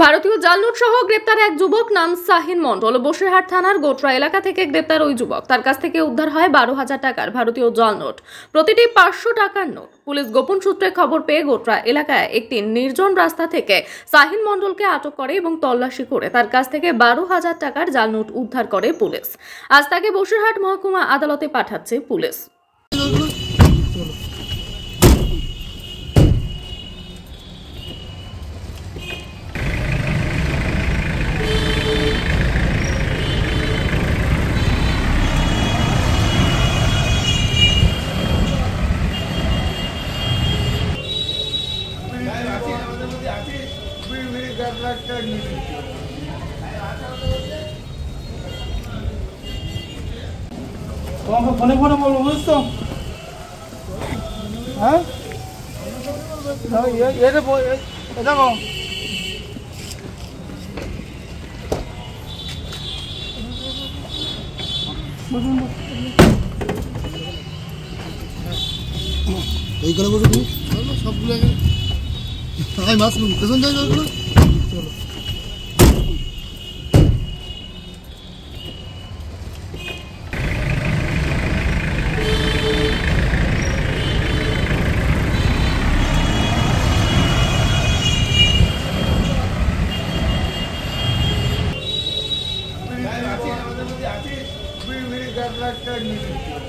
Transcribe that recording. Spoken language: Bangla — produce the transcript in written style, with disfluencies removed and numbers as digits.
ভারতীয় জাল নোট সহ গ্রেপ্তার এক যুবক নাম শাহিন মণ্ডল। বসিরহাট থানার গোটরা এলাকা থেকে গ্রেপ্তার ওই যুবক। তার কাছ থেকে উদ্ধার হয় 12,000 টাকার ভারতীয় জাল নোট, প্রতিটি 500 টাকার নোট। পুলিশ গোপন সূত্রে খবর পেয়ে গোটরা এলাকায় একটি নির্জন রাস্তা থেকে শাহিন মণ্ডলকে আটক করে এবং তল্লাশি করে তার কাছ থেকে 12,000 টাকার জাল নোট উদ্ধার করে পুলিশ। আজ তাকে বসিরহাট মহকুমা আদালতে পাঠাচ্ছে পুলিশ। তোমাকে ফোনে ফোনে বলবো, বুঝছো? হ্যাঁ, দেখো এইখানে বসে সবগুলো মাছ পেছন যাই চলো। আছে 2 মিনিট 1 লাখ টাকা নিয়ে